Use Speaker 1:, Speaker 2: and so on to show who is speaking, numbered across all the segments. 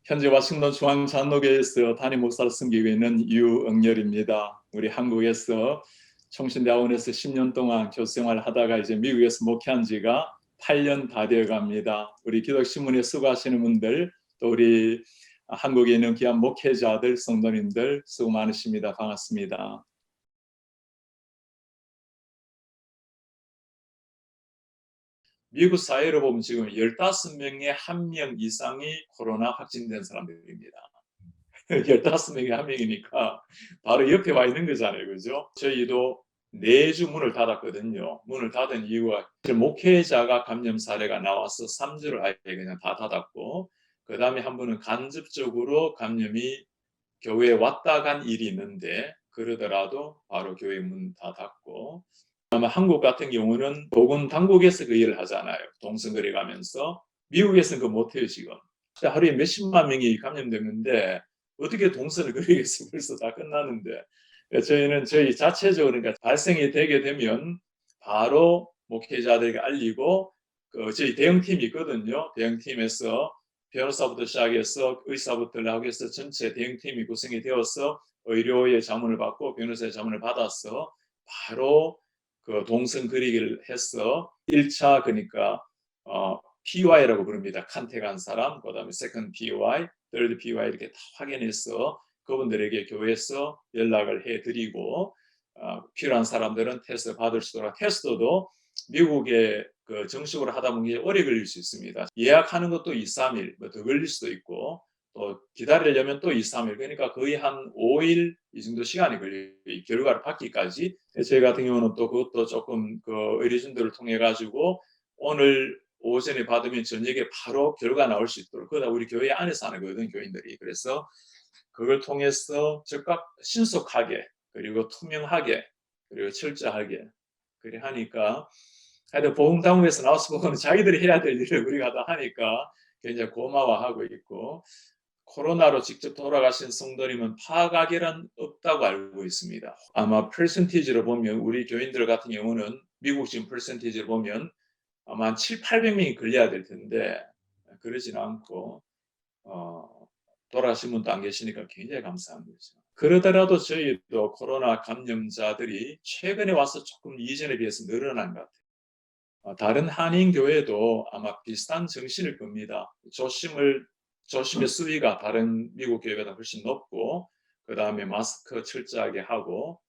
Speaker 1: 현재 워싱턴 중앙장로교회에서 담임 목사로 섬기고 있는 유응열입니다. 우리 한국에서 총신대학원에서 10년 동안 교수생활을 하다가 이제 미국에서 목회한 지가 8년 다 되어 갑니다. 우리 기독신문에 수고하시는 분들, 또 우리 한국에 있는 귀한 목회자들, 성도님들 수고 많으십니다. 반갑습니다. 미국 사회로 보면 지금 15명에 1명 이상이 코로나 확진된 사람들입니다. 15명에 1명이니까 바로 옆에 와 있는 거잖아요. 그죠? 저희도 4주 문을 닫았거든요. 문을 닫은 이유가 목회자가 감염 사례가 나와서 3주를 아예 그냥 다 닫았고, 그 다음에 한 번은 간접적으로 감염이 교회에 왔다 간 일이 있는데, 그러더라도 바로 교회 문 다 닫고, 아마 한국 같은 경우는 보건 당국에서 그 일을 하잖아요. 동성거리 가면서. 미국에서는 그거 못해요, 지금. 하루에 몇십만 명이 감염됐는데 어떻게 동선을 그리겠어요? 벌써 다 끝나는데. 저희는 저희 자체적으로 그러니까 발생이 되게 되면 바로 목회자들에게 알리고, 저희 대응팀이 있거든요. 대응팀에서 변호사부터 시작해서 의사부터 하고 해서 전체 대응팀이 구성이 되어서 의료의 자문을 받고 변호사의 자문을 받아서 바로 그 동선 그리기를 해서 1차 그러니까 PY라고 부릅니다. 컨택한 사람, 그다음에 세컨드 PY, third PY 이렇게 다 확인해서 그분들에게 교회에서 연락을 해드리고, 필요한 사람들은 테스트 받을 수 있도록. 테스트도 미국에 그 정식으로 하다 보면 오래 걸릴 수 있습니다. 예약하는 것도 2, 3일 더 걸릴 수도 있고, 또 기다리려면 또 2, 3일, 그러니까 거의 한 5일 이 정도 시간이 걸려요. 결과를 받기까지. 저희 같은 경우는 또 그것도 조금 그 의료진들을 통해 가지고 오늘 오전에 받으면 저녁에 바로 결과 나올 수 있도록, 그러다 우리 교회 안에서 하거든, 교인들이. 그래서 그걸 통해서 즉각 신속하게, 그리고 투명하게, 그리고 철저하게 그래 하니까, 하여튼 보험당국에서 나와서 보면 자기들이 해야 될 일을 우리가 다 하니까 굉장히 고마워하고 있고, 코로나로 직접 돌아가신 성도님은 파각이란 없다고 알고 있습니다. 아마 퍼센티지로 보면 우리 교인들 같은 경우는 미국 지금 퍼센티지로 보면 아마 한 7, 800명이 걸려야 될 텐데 그러진 않고, 돌아가신 분도 안 계시니까 굉장히 감사한 거죠. 그러더라도 저희도 코로나 감염자들이 최근에 와서 조금 이전에 비해서 늘어난 것 같아요. 다른 한인 교회도 아마 비슷한 정신일 겁니다. 조심의 수위가 다른 미국 교회보다 훨씬 높고, 그 다음에 마스크 철저하게 하고,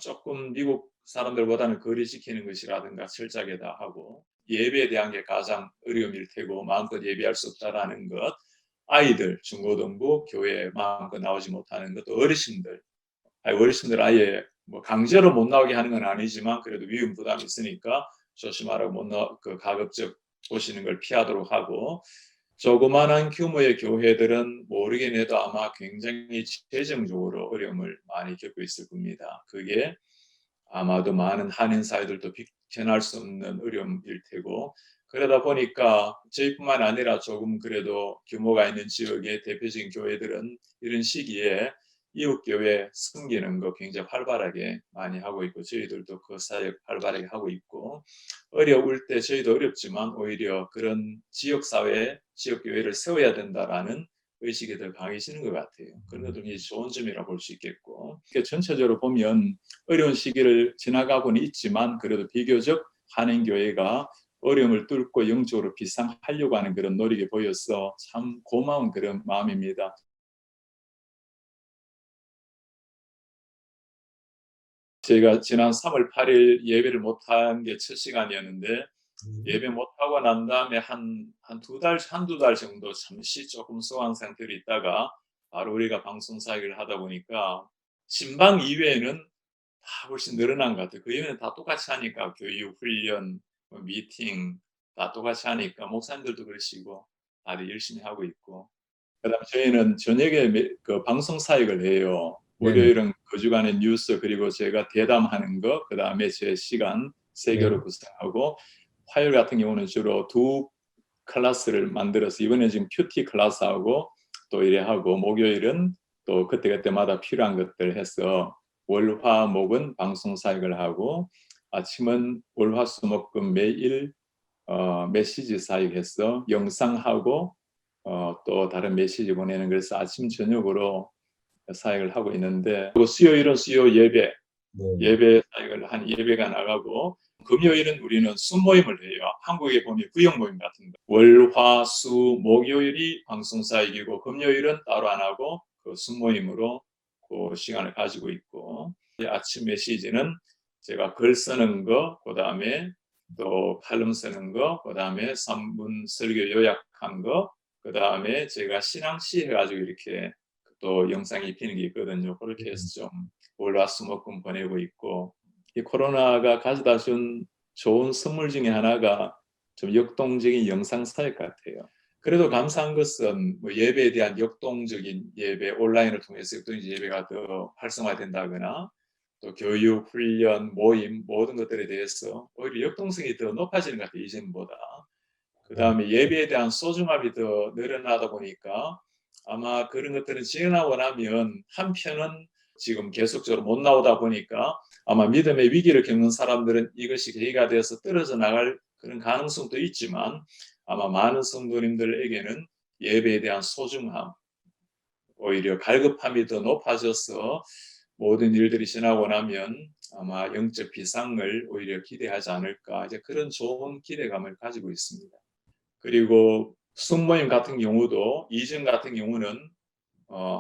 Speaker 1: 조금 미국 사람들보다는 거리 지키는 것이라든가 철저하게 다 하고, 예배에 대한 게 가장 어려움일 테고 마음껏 예배할 수 없다라는 것, 아이들 중고등부 교회에 마음껏 나오지 못하는 것도, 어르신들 아예 뭐 강제로 못 나오게 하는 건 아니지만 그래도 위험 부담이 있으니까 조심하라고 그 가급적 오시는 걸 피하도록 하고, 조그만한 규모의 교회들은 모르긴 해도 아마 굉장히 재정적으로 어려움을 많이 겪고 있을 겁니다. 그게 아마도 많은 한인 사회들도 비켜날 수 없는 어려움일 테고, 그러다 보니까 저희뿐만 아니라 조금 그래도 규모가 있는 지역의 대표적인 교회들은 이런 시기에 이웃교회 섬기는 거 굉장히 활발하게 많이 하고 있고, 저희들도 그 사역 활발하게 하고 있고, 어려울 때 저희도 어렵지만 오히려 그런 지역사회, 지역교회를 세워야 된다라는 의식이 더 강해지는 것 같아요. 그런 것도 굉장히 좋은 점이라고 볼 수 있겠고, 전체적으로 보면 어려운 시기를 지나가고는 있지만 그래도 비교적 한인교회가 어려움을 뚫고 영적으로 비상하려고 하는 그런 노력이 보여서 참 고마운 그런 마음입니다. 제가 지난 3월 8일 예배를 못한 게 첫 시간이었는데, 예배 못하고 난 다음에 한두 달 정도 잠시 조금 소강 상태로 있다가 바로 우리가 방송 사역을 하다 보니까 신방 이외에는 다 훨씬 늘어난 것 같아요. 그 이외에는 다 똑같이 하니까 교육, 훈련, 미팅 다 똑같이 하니까 목사님들도 그러시고 다들 열심히 하고 있고, 그다음에 저희는 저녁에 그 방송 사역을 해요.
Speaker 2: 네네.
Speaker 1: 월요일은 그 주간의 뉴스, 그리고 제가 대담하는 거, 그다음에 제 시간 세
Speaker 2: 네.
Speaker 1: 개로 구성하고, 화요일 같은 경우는 주로 두 클래스를 만들어서 이번에 지금 큐티 클래스하고 또 이래 하고, 목요일은 또 그때그때마다 필요한 것들 해서 월화목은 방송 사역을 하고, 아침은 월화수목금 매일 메시지 사역해서 영상하고 또 다른 메시지 보내는, 그래서 아침 저녁으로 사역을 하고 있는데, 그리고 수요일은 수요 예배,
Speaker 2: 네.
Speaker 1: 예배 사역을 한 예배가 나가고, 금요일은 우리는 순모임을 해요. 한국에 보면 구역 모임 같은 거. 월, 화, 수, 목요일이 방송 사역이고, 금요일은 따로 안 하고 그 순모임으로 그 시간을 가지고 있고, 아침 메시지는 제가 글 쓰는 거, 그 다음에 또 칼럼 쓰는 거, 그 다음에 3분 설교 요약한 거, 그 다음에 제가 신앙시 해가지고 이렇게 또 영상 입히는 게 있거든요. 그렇게 해서 좀 월화수목금 보내고 있고, 이 코로나가 가져다 준 좋은 선물 중에 하나가 좀 역동적인 영상 사역 같아요. 그래도 감사한 것은 뭐 예배에 대한 역동적인 예배, 온라인을 통해서 역동적인 예배가 더 활성화된다거나, 또 교육, 훈련, 모임 모든 것들에 대해서 오히려 역동성이 더 높아지는 것 같아요, 이전보다. 그 다음에 예배에 대한 소중함이 더 늘어나다 보니까 아마 그런 것들은 지나고 나면 한편은 지금 계속적으로 못 나오다 보니까 아마 믿음의 위기를 겪는 사람들은 이것이 계기가 되어서 떨어져 나갈 그런 가능성도 있지만, 아마 많은 성도님들에게는 예배에 대한 소중함, 오히려 갈급함이 더 높아져서 모든 일들이 지나고 나면 아마 영적 비상을 오히려 기대하지 않을까, 이제 그런 좋은 기대감을 가지고 있습니다. 그리고 숙모임 같은 경우도, 이전 같은 경우는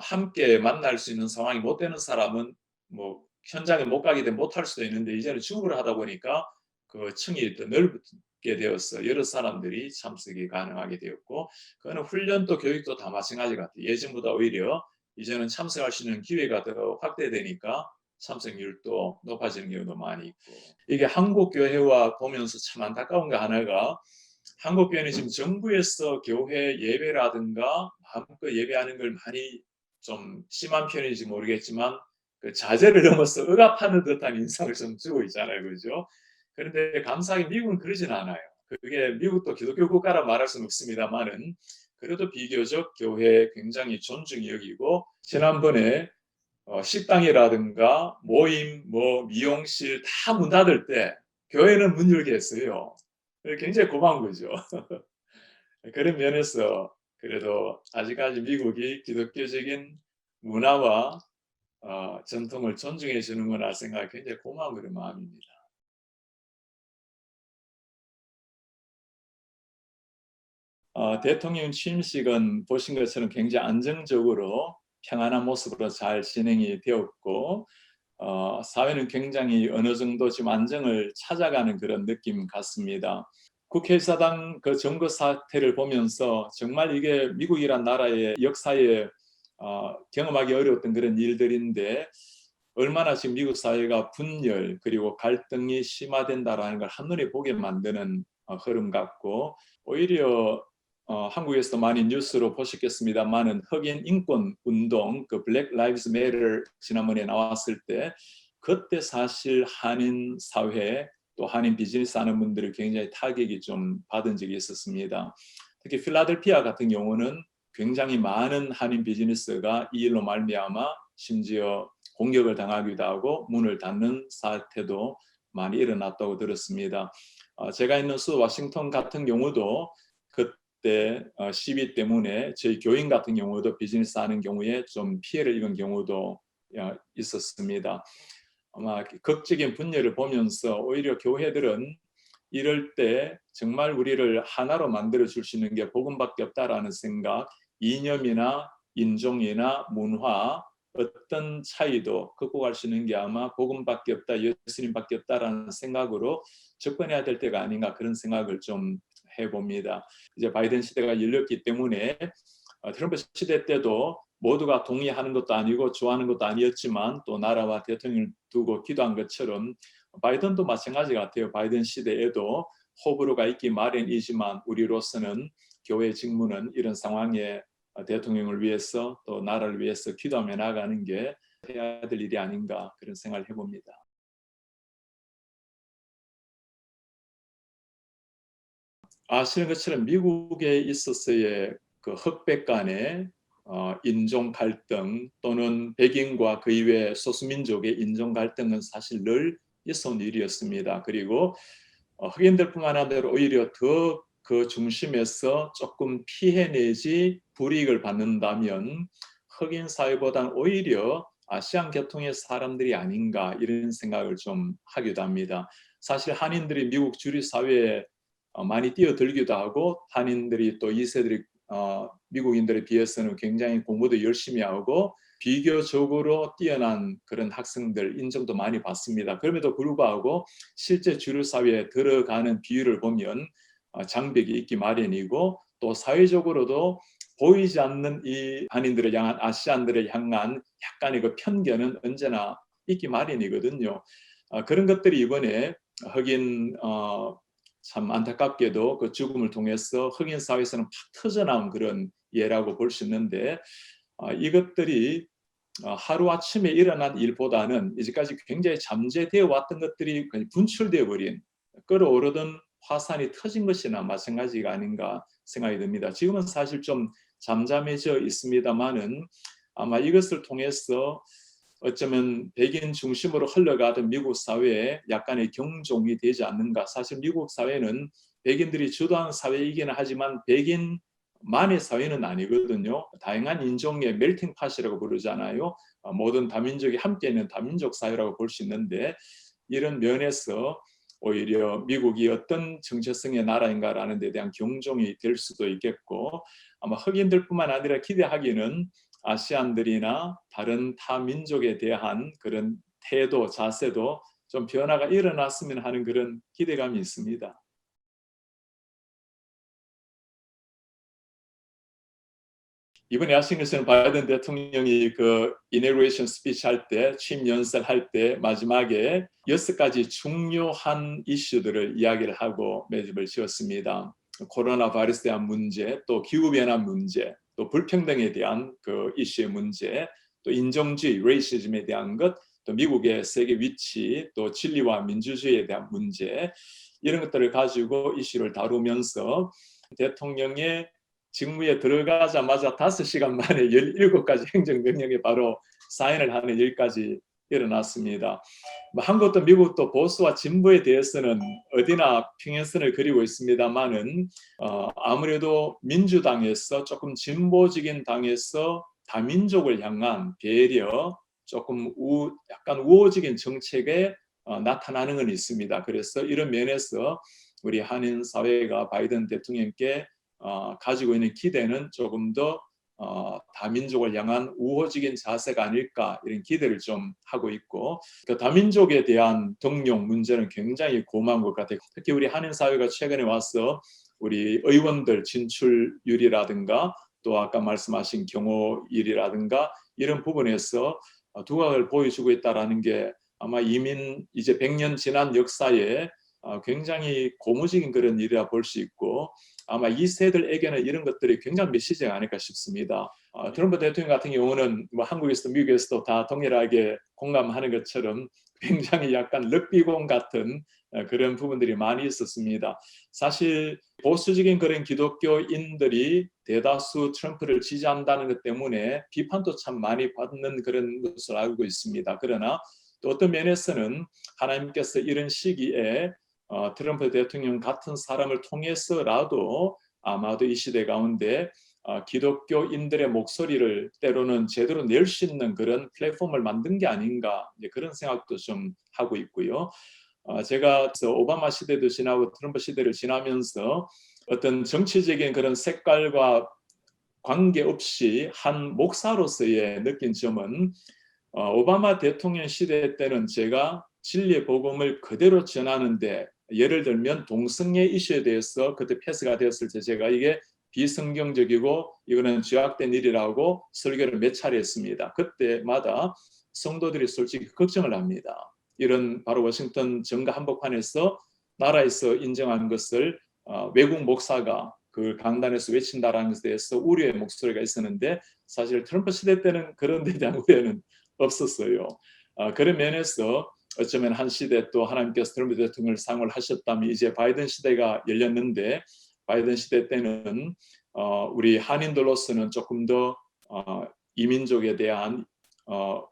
Speaker 1: 함께 만날 수 있는 상황이 못 되는 사람은 뭐 현장에 못 가게 되면 못 할 수도 있는데, 이제는 줌으로 하다 보니까 그 층이 더 넓게 되어서 여러 사람들이 참석이 가능하게 되었고, 그거는 훈련도 교육도 다 마찬가지 같아요. 예전보다 오히려 이제는 참석할 수 있는 기회가 더 확대되니까 참석률도 높아지는 경우도 많이 있고, 이게 한국 교회와 보면서 참 안타까운 게 하나가, 한국 교회는 지금 정부에서 교회 예배라든가 마음껏 예배하는 걸 많이, 좀 심한 편인지 모르겠지만 그 자제를 넘어서 억압하는 듯한 인상을 좀 주고 있잖아요, 그죠? 그런데 감사하게 미국은 그러진 않아요. 그게 미국도 기독교 국가라 말할 수는 없습니다만은, 그래도 비교적 교회 굉장히 존중이 여기고, 지난번에 식당이라든가 모임, 뭐 미용실 다 문 닫을 때 교회는 문 열게 했어요. 굉장히 고마운 거죠. 그런 면에서 그래도 아직까지 미국이 기독교적인 문화와 전통을 존중해 주는구나 생각해 굉장히 고마운 그런 마음입니다. 대통령 취임식은 보신 것처럼 굉장히 안정적으로 평안한 모습으로 잘 진행이 되었고, 사회는 굉장히 어느 정도 지금 안정을 찾아가는 그런 느낌 같습니다. 국회의사당 그 점거 사태를 보면서 정말 이게 미국이란 나라의 역사에 경험하기 어려웠던 그런 일들인데, 얼마나 지금 미국 사회가 분열 그리고 갈등이 심화된다라는 걸 한눈에 보게 만드는 흐름 같고, 오히려 한국에서 많이 뉴스로 보셨겠습니다만은 흑인 인권 운동, 그 블랙 라이브스 매터 지난번에 나왔을 때, 그때 사실 한인 사회 또 한인 비즈니스 하는 분들이 굉장히 타격이 좀 받은 적이 있었습니다. 특히 필라델피아 같은 경우는 굉장히 많은 한인 비즈니스가 이 일로 말미암아 심지어 공격을 당하기도 하고 문을 닫는 사태도 많이 일어났다고 들었습니다. 제가 있는 수 워싱턴 같은 경우도 그때 시위 때문에 저희 교인 같은 경우도 비즈니스 하는 경우에 좀 피해를 입은 경우도 있었습니다. 아마 극적인 분열을 보면서 오히려 교회들은 이럴 때 정말 우리를 하나로 만들어 줄 수 있는 게 복음밖에 없다라는 생각, 이념이나 인종이나 문화 어떤 차이도 극복할 수 있는 게 아마 복음밖에 없다, 예수님밖에 없다라는 생각으로 접근해야 될 때가 아닌가, 그런 생각을 좀 해봅니다. 이제 바이든 시대가 열렸기 때문에 트럼프 시대 때도 모두가 동의하는 것도 아니고 좋아하는 것도 아니었지만 또 나라와 대통령을 두고 기도한 것처럼 바이든도 마찬가지 같아요. 바이든 시대에도 호불호가 있기 마련이지만 우리로서는 교회의 직무는 이런 상황에 대통령을 위해서 또 나라를 위해서 기도하며 나가는 게 해야 될 일이 아닌가, 그런 생각을 해봅니다. 아시는 것처럼 미국에 있어서의 그 흑백 간의 인종 갈등 또는 백인과 그 이외 소수민족의 인종 갈등은 사실 늘 있어온 일이었습니다. 그리고 흑인들뿐만 아니라 오히려 더 그 중심에서 조금 피해내지 불이익을 받는다면 흑인 사회보다는 오히려 아시안 계통의 사람들이 아닌가 이런 생각을 좀 하기도 합니다. 사실 한인들이 미국 주류 사회에 많이 뛰어들기도 하고 한인들이 또 2세들이 미국인들에 비해서는 굉장히 공부도 열심히 하고 비교적으로 뛰어난 그런 학생들 인정도 많이 받습니다. 그럼에도 불구하고 실제 주류 사회에 들어가는 비율을 보면 장벽이 있기 마련이고 또 사회적으로도 보이지 않는 이 한인들을 향한 아시안들을 향한 약간의 그 편견은 언제나 있기 마련이거든요. 그런 것들이 이번에 흑인 참 안타깝게도 그 죽음을 통해서 흑인 사회에서는 팍 터져나온 그런 예라고 볼 수 있는데 이것들이 하루아침에 일어난 일보다는 이제까지 굉장히 잠재되어 왔던 것들이 분출되어 버린 끌어오르던 화산이 터진 것이나 마찬가지가 아닌가 생각이 듭니다. 지금은 사실 좀 잠잠해져 있습니다만은 아마 이것을 통해서 어쩌면 백인 중심으로 흘러가던 미국 사회에 약간의 경종이 되지 않는가. 사실 미국 사회는 백인들이 주도하는 사회이기는 하지만 백인만의 사회는 아니거든요. 다양한 인종의 멜팅 팟이라고 부르잖아요. 모든 다민족이 함께 있는 다민족 사회라고 볼 수 있는데 이런 면에서 오히려 미국이 어떤 정체성의 나라인가라는 데 대한 경종이 될 수도 있겠고 아마 흑인들뿐만 아니라 기대하기는 아시안들이나 다른 타 민족에 대한 그런 태도, 자세도 좀 변화가 일어났으면 하는 그런 기대감이 있습니다. 이번에 워싱턴 바이든 대통령이 그 이너레이션 스피치 할 때, 취임 연설할 때 마지막에 6가지 중요한 이슈들을 이야기를 하고 매듭을 지었습니다. 코로나 바이러스에 대한 문제, 또 기후변화 문제, 또 불평등에 대한 그 이슈의 문제, 또 인종주의, 레이시즘에 대한 것, 또 미국의 세계 위치, 또 진리와 민주주의에 대한 문제 이런 것들을 가지고 이슈를 다루면서 대통령의 직무에 들어가자마자 5시간 만에 17가지 행정명령에 바로 사인을 하는 일까지 일어났습니다. 한국도 미국도 보수와 진보에 대해서는 어디나 평행선을 그리고 있습니다만은 아무래도 민주당에서 조금 진보적인 당에서 다민족을 향한 배려, 조금 약간 우호적인 정책에 나타나는 건 있습니다. 그래서 이런 면에서 우리 한인 사회가 바이든 대통령께 가지고 있는 기대는 조금 더 다민족을 향한 우호적인 자세가 아닐까 이런 기대를 좀 하고 있고 그 다민족에 대한 등용 문제는 굉장히 고마운 것 같아요. 특히 우리 한인 사회가 최근에 와서 우리 의원들 진출률이라든가 또 아까 말씀하신 경호일이라든가 이런 부분에서 두각을 보여주고 있다는 게 아마 이민 이제 100년 지난 역사에 굉장히 고무적인 그런 일이라 볼 수 있고 아마 이 세들에게는 이런 것들이 굉장히 메시지가 아닐까 싶습니다. 트럼프 대통령 같은 경우는 뭐 한국에서도 미국에서도 다 동일하게 공감하는 것처럼 굉장히 약간 럭비공 같은 그런 부분들이 많이 있었습니다. 사실 보수적인 그런 기독교인들이 대다수 트럼프를 지지한다는 것 때문에 비판도 참 많이 받는 그런 것을 알고 있습니다. 그러나 또 어떤 면에서는 하나님께서 이런 시기에 트럼프 대통령 같은 사람을 통해서라도 아마도 이 시대 가운데 기독교인들의 목소리를 때로는 제대로 낼 수 있는 그런 플랫폼을 만든 게 아닌가 그런 생각도 좀 하고 있고요. 제가 오바마 시대도 지나고 트럼프 시대를 지나면서 어떤 정치적인 그런 색깔과 관계없이 한 목사로서의 느낀 점은 오바마 대통령 시대 때는 제가 진리의 복음을 그대로 전하는데 예를 들면 동성애 이슈에 대해서 그때 패스가 되었을 때 제가 이게 비성경적이고 이거는 죄악된 일이라고 설교를 몇 차례 했습니다. 그때마다 성도들이 솔직히 걱정을 합니다. 이런 바로 워싱턴 정가 한복판에서 나라에서 인정한 것을 외국 목사가 그 강단에서 외친다라는 것에 대해서 우려의 목소리가 있었는데 사실 트럼프 시대 때는 그런 데 대한 우려는 없었어요. 그런 면에서 어쩌면 한 시대 또 하나님께서 트럼프 대통령을 사용을 하셨다면 이제 바이든 시대가 열렸는데 바이든 시대 때는 우리 한인들로서는 조금 더 이민족에 대한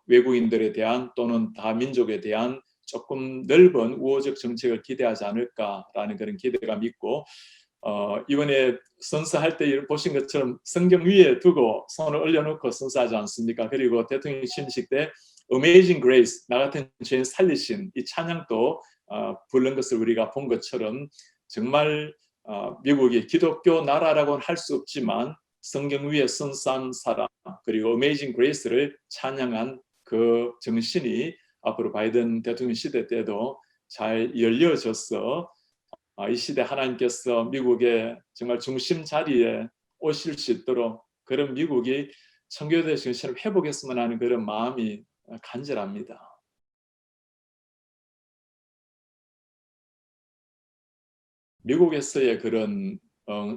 Speaker 1: 외국인들에 대한 또는 다민족에 대한 조금 넓은 우호적 정책을 기대하지 않을까라는 그런 기대감이 있고 이번에 선서할 때 보신 것처럼 성경 위에 두고 손을 올려놓고 선서하지 않습니까? 그리고 대통령 취임식 때 Amazing Grace, 나 같은 죄인 살리신 이 찬양도 부른 것을 우리가 본 것처럼 정말 미국이 기독교 나라라고는 할 수 없지만 성경 위에 선서한 사람 그리고 Amazing Grace를 찬양한 그 정신이 앞으로 바이든 대통령 시대 때도 잘 열려져서 이 시대 하나님께서 미국의 정말 중심 자리에 오실 수 있도록 그런 미국이 청교도의 정신을 회복했으면 하는 그런 마음이 간절합니다. 미국에서의 그런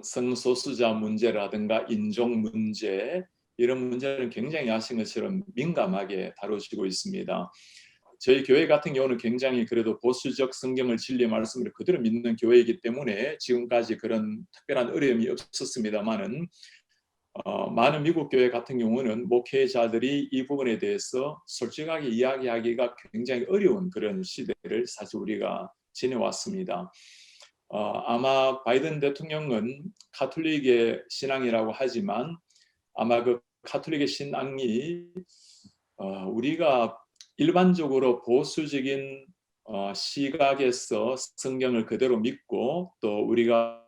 Speaker 1: 성소수자 문제라든가 인종 문제 이런 문제는 굉장히 아신 것처럼 민감하게 다뤄지고 있습니다. 저희 교회 같은 경우는 굉장히 그래도 보수적 성경을 진리의 말씀을 그대로 믿는 교회이기 때문에 지금까지 그런 특별한 어려움이 없었습니다만은 많은 미국 교회 같은 경우는 목회자들이 이 부분에 대해서 솔직하게 이야기하기가 굉장히 어려운 그런 시대를 사실 우리가 지내왔습니다. 아마 바이든 대통령은 가톨릭의 신앙이라고 하지만 아마 그 가톨릭의 신앙이 우리가 일반적으로 보수적인 시각에서 성경을 그대로 믿고 또 우리가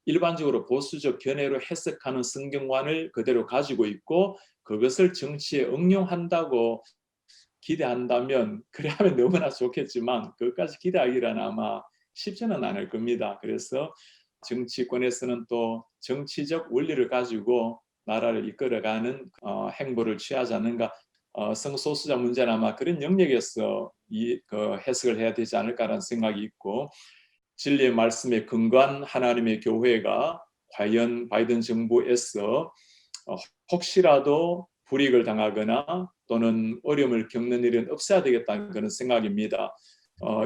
Speaker 1: 일반적으로 보수적 견해로 해석하는 성경관을 그대로 가지고 있고 그것을 정치에 응용한다고 기대한다면 그래 하면 너무나 좋겠지만 그것까지 기대하기란 아마 쉽지는 않을 겁니다. 그래서 정치권에서는 또 정치적 원리를 가지고 나라를 이끌어가는 행보를 취하지 않는가. 성소수자 문제는 아마 그런 영역에서 그 해석을 해야 되지 않을까라는 생각이 있고 진리의 말씀에 근거한 하나님의 교회가 과연 바이든 정부에서 혹시라도 불이익을 당하거나 또는 어려움을 겪는 일은 없어야 되겠다는 그런 생각입니다.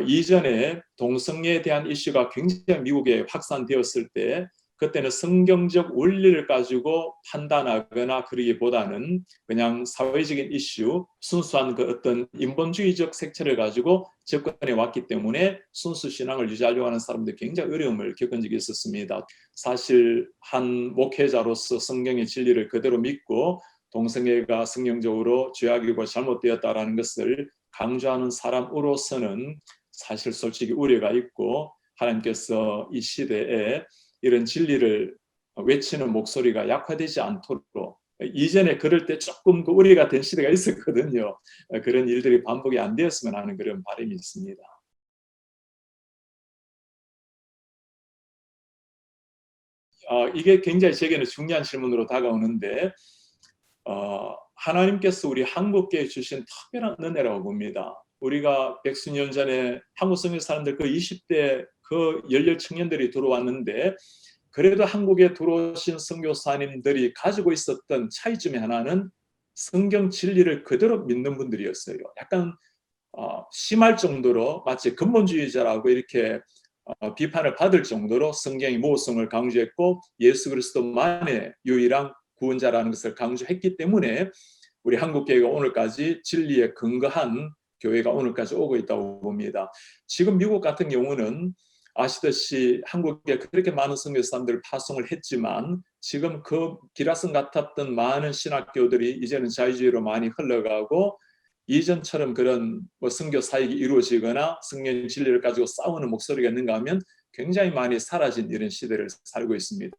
Speaker 1: 이전에 동성애에 대한 이슈가 굉장히 미국에 확산되었을 때 그때는 성경적 원리를 가지고 판단하거나 그러기보다는 그냥 사회적인 이슈, 순수한 그 어떤 인본주의적 색채를 가지고 접근해 왔기 때문에 순수 신앙을 유지하려고 하는 사람들이 굉장히 어려움을 겪은 적이 있었습니다. 사실 한 목회자로서 성경의 진리를 그대로 믿고 동성애가 성경적으로 죄악이고 잘못되었다라는 것을 강조하는 사람으로서는 사실 솔직히 우려가 있고 하나님께서 이 시대에 이런 진리를 외치는 목소리가 약화되지 않도록 이전에 그럴 때 조금 그 우려가 된 시대가 있었거든요. 그런 일들이 반복이 안 되었으면 하는 그런 바람이 있습니다. 이게 굉장히 제게는 중요한 질문으로 다가오는데 하나님께서 우리 한국교회에 주신 특별한 은혜라고 봅니다. 우리가 백수년 전에 한국 성교 사람들 그 20대 그 열렬 청년들이 들어왔는데 그래도 한국에 들어오신 선교사님들이 가지고 있었던 차이점의 하나는 성경 진리를 그대로 믿는 분들이었어요. 약간 심할 정도로 마치 근본주의자라고 이렇게 비판을 받을 정도로 성경의 모호성을 강조했고 예수 그리스도만의 유일한 구원자라는 것을 강조했기 때문에 우리 한국교회가 오늘까지 진리에 근거한 교회가 오늘까지 오고 있다고 봅니다. 지금 미국 같은 경우는 아시듯이 한국에 그렇게 많은 선교사님들을 파송을 했지만 지금 그 기라성 같았던 많은 신학교들이 이제는 자유주의로 많이 흘러가고 이전처럼 그런 선교 사역이 이루어지거나 성경 진리를 가지고 싸우는 목소리가 있는가 하면 굉장히 많이 사라진 이런 시대를 살고 있습니다.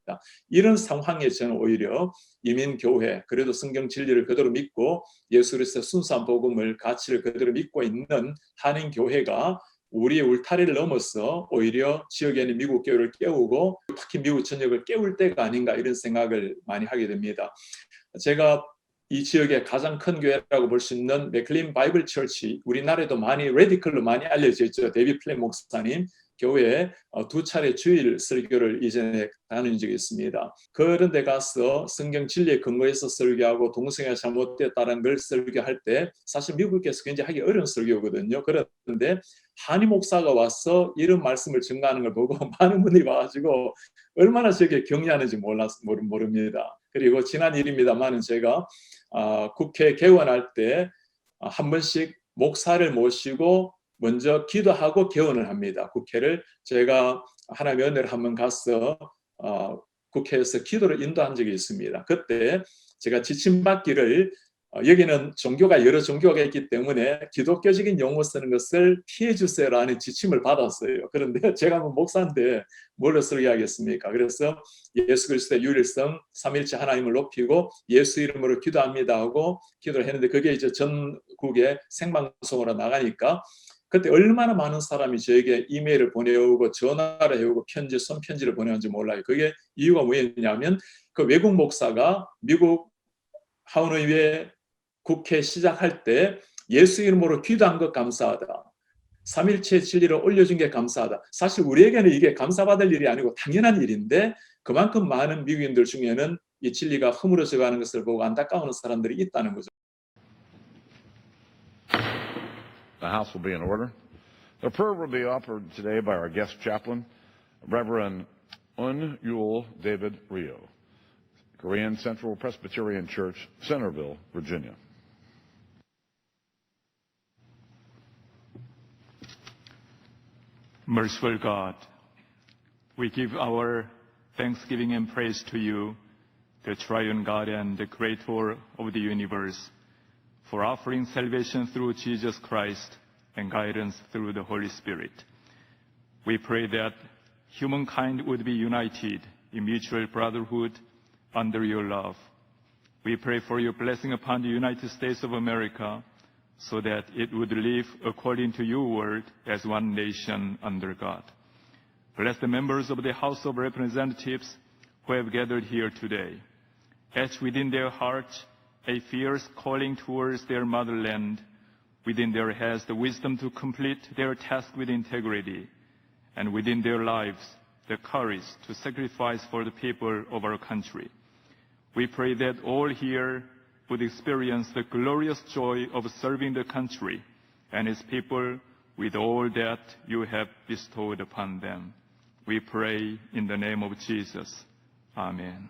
Speaker 1: 이런 상황에 저는 오히려 이민교회, 그래도 성경 진리를 그대로 믿고 예수 그리스도의 순수한 복음을 가치를 그대로 믿고 있는 한인교회가 우리의 울타리를 넘어서 오히려 지역에 있는 미국 교회를 깨우고 특히 미국 전역을 깨울 때가 아닌가 이런 생각을 많이 하게 됩니다. 제가 이 지역의 가장 큰 교회라고 볼 수 있는 맥클린 바이블 처치, 우리나라에도 많이 레디컬로 많이 알려져 있죠. 데이비드 플랜 목사님 교회에 2차례 주일 설교를 이전에 하는 적이 있습니다. 그런 데 가서 성경 진리에 근거해서 설교하고 동성애가 잘못됐다는 걸 설교할 때 사실 미국에서 굉장히 하기 어려운 설교거든요. 그런데 한인 목사가 와서 이런 말씀을 증거하는 걸 보고 많은 분들이 와가지고 얼마나 저게 격려하는지 모릅니다. 그리고 지난 일입니다만 제가 국회 개원할 때 한 번씩 목사를 모시고 먼저 기도하고 개원을 합니다. 국회를 제가 하나님의 은혜를 한번 가서 국회에서 기도를 인도한 적이 있습니다. 그때 제가 지침받기를 여기는 종교가 여러 종교가 있기 때문에 기독교적인 용어 쓰는 것을 피해 주세요라는 지침을 받았어요. 그런데 제가 목사인데 뭘로 쓰게 하겠습니까? 그래서 예수 그리스도의 유일성, 삼일체 하나님을 높이고 예수 이름으로 기도합니다 하고 기도를 했는데 그게 이제 전국에 생방송으로 나가니까 그때 얼마나 많은 사람이 저에게 이메일을 보내오고 전화를 해오고 편지, 손편지를 보내는지 몰라요. 그게 이유가 뭐였냐면 그 외국 목사가 미국 하원의회 국회 시작할 때 예수 이름으로 기도한 것 감사하다. 삼일체 진리를 올려준 게 감사하다. 사실 우리에게는 이게 감사받을 일이 아니고 당연한 일인데 그만큼 많은 미국인들 중에는 이 진리가 허물어져 가는 것을 보고 안타까워하는 사람들이 있다는 거죠.
Speaker 2: The House will be in order. The prayer will be offered today by our guest chaplain, Reverend Un Yul David Rio, Korean Central Presbyterian Church, Centerville, Virginia.
Speaker 3: Merciful God, we give our thanksgiving and praise to you, the triune God and the creator of the universe, for offering salvation through Jesus Christ and guidance through the Holy Spirit. We pray that humankind would be united in mutual brotherhood under your love. We pray for your blessing upon the United States of America, so that it would live according to your word as one nation under God. Bless the members of the House of Representatives who have gathered here today. Etch within their hearts a fierce calling towards their motherland, within their heads the wisdom to complete their task with integrity, and within their lives the courage to sacrifice for the people of our country. We pray that all here would experience the glorious joy of serving the country and its people with all that you have bestowed upon them. We pray in the name of Jesus. Amen.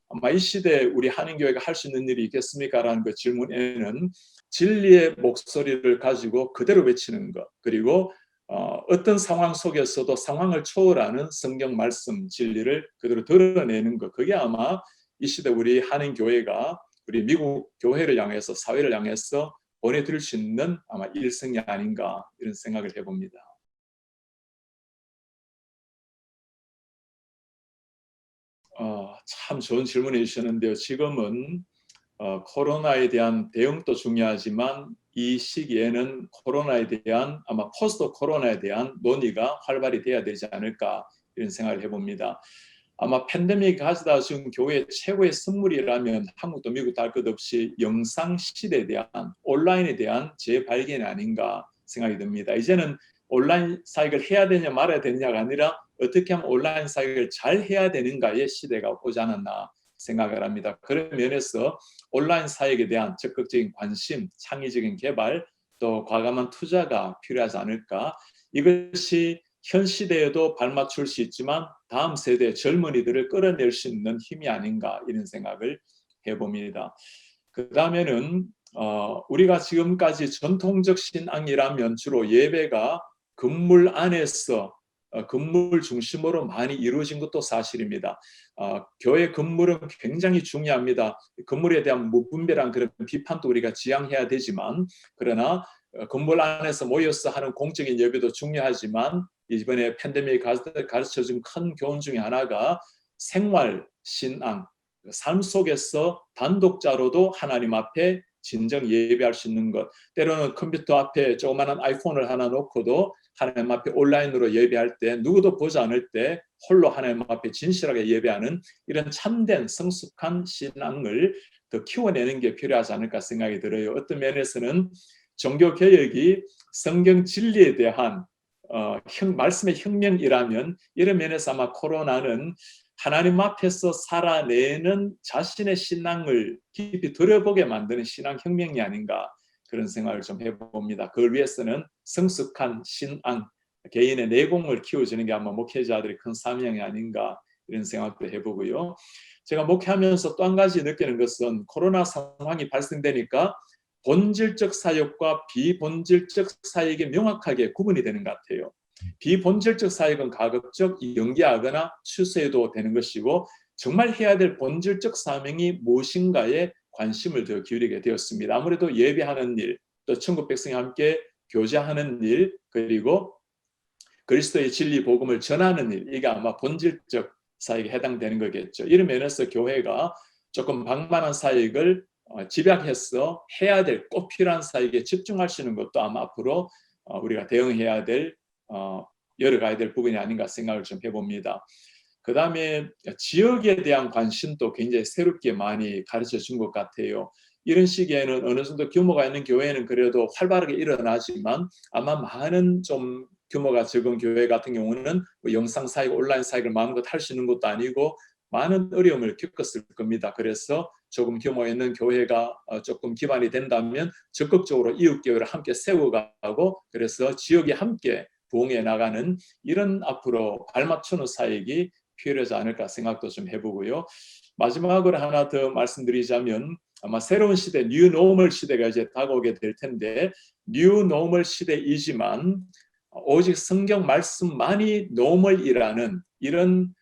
Speaker 1: 아마 이 시대에 우리 한인교회가 할 수 있는 일이 있겠습니까? 라는 그 질문에는 진리의 목소리를 가지고 그대로 외치는 것, 그리고 어떤 상황 속에서도 상황을 초월하는 성경 말씀 진리를 그대로 드러내는 것, 그게 아마 이 시대 우리 한인교회가 우리 미국 교회를 향해서 사회를 향해서 보내드릴 수 있는 아마 일성이 아닌가 이런 생각을 해봅니다. 참 좋은 질문을 주셨는데요. 지금은 코로나에 대한 대응도 중요하지만 이 시기에는 코로나에 대한 아마 포스트 코로나에 대한 논의가 활발히 돼야 되지 않을까 이런 생각을 해봅니다. 아마 팬데믹이 가져다 준 교회의 최고의 선물이라면 한국도 미국도 할 것 없이 영상 시대에 대한 온라인에 대한 재발견이 아닌가 생각이 듭니다. 이제는 온라인 사역을 해야 되냐 말아야 되느냐가 아니라 어떻게 하면 온라인 사역을 잘 해야 되는가의 시대가 오지 않았나 생각을 합니다. 그런 면에서 온라인 사역에 대한 적극적인 관심, 창의적인 개발, 또 과감한 투자가 필요하지 않을까. 이것이 현 시대에도 발맞출 수 있지만 다음 세대 젊은이들을 끌어낼 수 있는 힘이 아닌가 이런 생각을 해봅니다. 그 다음에는 우리가 지금까지 전통적 신앙이라면 주로 예배가 건물 안에서 건물 중심으로 많이 이루어진 것도 사실입니다. 교회 건물은 굉장히 중요합니다. 건물에 대한 무분별한 그런 비판도 우리가 지양해야 되지만, 그러나 건물 안에서 모여서 하는 공적인 예배도 중요하지만 이번에 팬데믹이 가르쳐준 큰 교훈 중에 하나가 생활 신앙, 삶 속에서 단독자로도 하나님 앞에 진정 예배할 수 있는 것, 때로는 컴퓨터 앞에 조그마한 아이폰을 하나 놓고도 하나님 앞에 온라인으로 예배할 때 누구도 보지 않을 때 홀로 하나님 앞에 진실하게 예배하는 이런 참된 성숙한 신앙을 더 키워내는 게 필요하지 않을까 생각이 들어요. 어떤 면에서는 종교개혁이 성경 진리에 대한 말씀의 혁명이라면 이런 면에서 아마 코로나는 하나님 앞에서 살아내는 자신의 신앙을 깊이 들여보게 만드는 신앙혁명이 아닌가 그런 생각을 좀 해봅니다. 그걸 위해서는 성숙한 신앙, 개인의 내공을 키워주는 게 아마 목회자들의 큰 사명이 아닌가 이런 생각도 해보고요. 제가 목회하면서 또 한 가지 느끼는 것은 코로나 상황이 발생되니까 본질적 사역과 비본질적 사역이 명확하게 구분이 되는 것 같아요. 비본질적 사역은 가급적 연기하거나 취소해도 되는 것이고 정말 해야 될 본질적 사명이 무엇인가에 관심을 더 기울이게 되었습니다. 아무래도 예배하는 일, 또 천국 백성이 함께 교제하는 일, 그리고 그리스도의 진리 복음을 전하는 일, 이게 아마 본질적 사역에 해당되는 거겠죠. 이런 면에서 교회가 조금 방만한 사역을 집약해서 해야 될 꼭 필요한 사역에 집중하시는 것도 아마 앞으로 우리가 대응해야 될 열어가야 될 부분이 아닌가 생각을 좀 해봅니다. 그 다음에 지역에 대한 관심도 굉장히 새롭게 많이 가르쳐 준 것 같아요. 이런 시기에는 어느 정도 규모가 있는 교회는 그래도 활발하게 일어나지만 아마 많은 좀 규모가 적은 교회 같은 경우는 뭐 영상 사역, 온라인 사역을 마음껏 할 수 있는 것도 아니고 많은 어려움을 겪었을 겁니다. 그래서 조금 규모 있는 교회가 조금 기반이 된다면 적극적으로 이웃교회를 함께 세워가고 그래서 지역이 함께 부흥해 나가는 이런 앞으로 발맞추는 사역이 필요하지 않을까 생각도 좀 해보고요. 마지막으로 하나 더 말씀드리자면 아마 새로운 시대, 뉴 노멀 시대가 이제 다가오게 될 텐데 뉴 노멀 시대이지만 오직 성경 말씀만이 노멀이라는 이런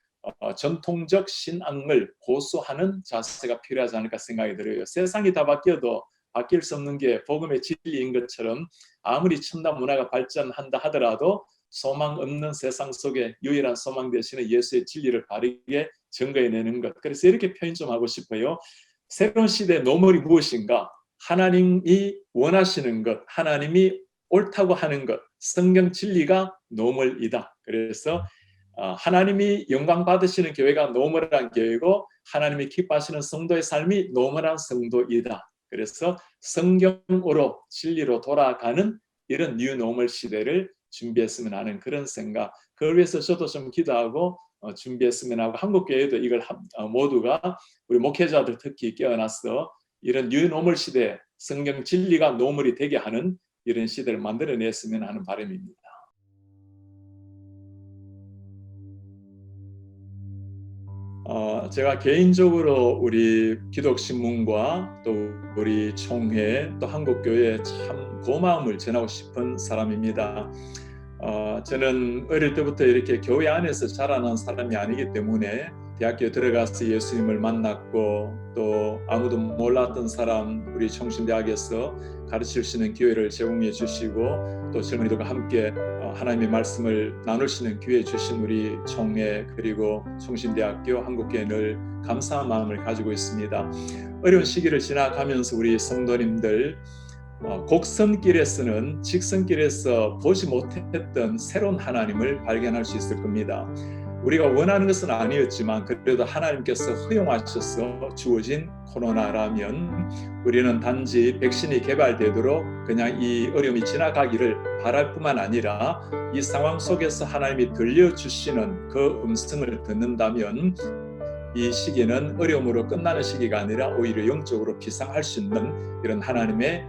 Speaker 1: 전통적 신앙을 고수하는 자세가 필요하지 않을까 생각이 들어요. 세상이 다 바뀌어도 바뀔 수 없는 게 복음의 진리인 것처럼 아무리 첨단 문화가 발전한다 하더라도 소망 없는 세상 속에 유일한 소망 되시는 예수의 진리를 바르게 증거해내는 것. 그래서 이렇게 표현 좀 하고 싶어요. 새로운 시대의 노멀이 무엇인가? 하나님이 원하시는 것, 하나님이 옳다고 하는 것, 성경 진리가 노멀이다. 그래서 하나님이 영광 받으시는 교회가 노멀한 교회고 하나님이 기뻐하시는 성도의 삶이 노멀한 성도이다. 그래서 성경으로 진리로 돌아가는 이런 뉴 노멀 시대를 준비했으면 하는 그런 생각. 그걸 위해서 저도 좀 기도하고 준비했으면 하고 한국교회도 이걸 모두가 우리 목회자들 특히 깨어나서 이런 뉴 노멀 시대 성경 진리가 노멀이 되게 하는 이런 시대를 만들어냈으면 하는 바람입니다. 제가 개인적으로 우리 기독신문과 또 우리 총회 또 한국교회에 참 고마움을 전하고 싶은 사람입니다. 저는 어릴 때부터 이렇게 교회 안에서 자라난 사람이 아니기 때문에 대학교에 들어가서 예수님을 만났고 또 아무도 몰랐던 사람 우리 총신대학에서 가르칠 수 있는 기회를 제공해 주시고 또 젊은이들과 함께 하나님의 말씀을 나눌 수 있는 기회 주신 우리 총회 그리고 총신대학교 한국교회 늘 감사한 마음을 가지고 있습니다. 어려운 시기를 지나가면서 우리 성도님들 곡선길에서는 직선길에서 보지 못했던 새로운 하나님을 발견할 수 있을 겁니다. 우리가 원하는 것은 아니었지만 그래도 하나님께서 허용하셔서 주어진 코로나라면 우리는 단지 백신이 개발되도록 그냥 이 어려움이 지나가기를 바랄 뿐만 아니라 이 상황 속에서 하나님이 들려주시는 그 음성을 듣는다면 이 시기는 어려움으로 끝나는 시기가 아니라 오히려 영적으로 비상할 수 있는 이런 하나님의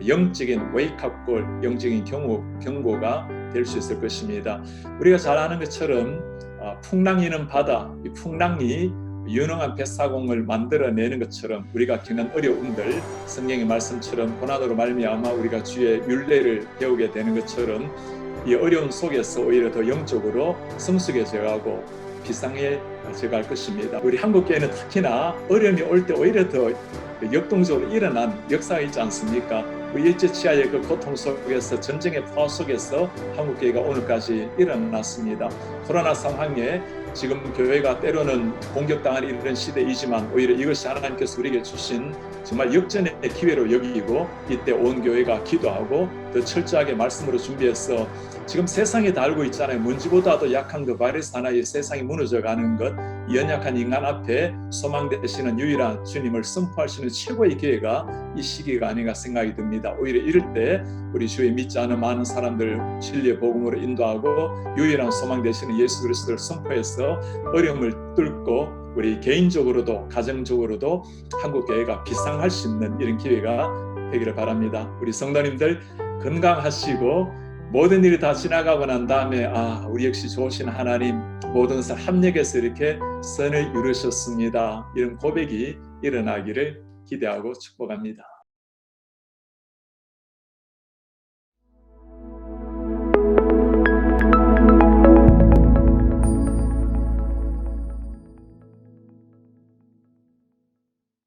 Speaker 1: 영적인 웨이크업콜, 영적인 경고가 될 수 있을 것입니다. 우리가 잘 아는 것처럼 풍랑이는 바다, 이 풍랑이 유능한 뱃사공을 만들어내는 것처럼 우리가 겪는 어려움들, 성경의 말씀처럼 고난으로 말미암아 우리가 주의 율례를 배우게 되는 것처럼 이 어려움 속에서 오히려 더 영적으로 성숙해져가고 비상해져 갈 것입니다. 우리 한국교회는 특히나 어려움이 올 때 오히려 더 역동적으로 일어난 역사가 있지 않습니까? 일제치하의 그 고통 속에서 전쟁의 포화 속에서 한국교회가 오늘까지 일어났습니다. 코로나 상황에 지금 교회가 때로는 공격당하는 이런 시대이지만 오히려 이것이 하나님께서 우리에게 주신 정말 역전의 기회로 여기고 이때 온 교회가 기도하고 더 철저하게 말씀으로 준비해서 지금 세상이 다 알고 있잖아요. 먼지보다도 약한 그 바이러스 하나에 세상이 무너져가는 것, 이 연약한 인간 앞에 소망 되시는 유일한 주님을 선포할 수 있는 최고의 기회가 이 시기가 아닌가 생각이 듭니다. 오히려 이럴 때 우리 주의 믿지 않은 많은 사람들 진리의 복음으로 인도하고 유일한 소망 되시는 예수 그리스도를 선포해서 어려움을 뚫고 우리 개인적으로도 가정적으로도 한국교회가 비상할 수 있는 이런 기회가 되기를 바랍니다. 우리 성도님들 건강하시고 모든 일이 다 지나가고 난 다음에 우리 역시 좋으신 하나님 모든 것을 합력해서 이렇게 선을 이루셨습니다. 이런 고백이 일어나기를 기대하고 축복합니다.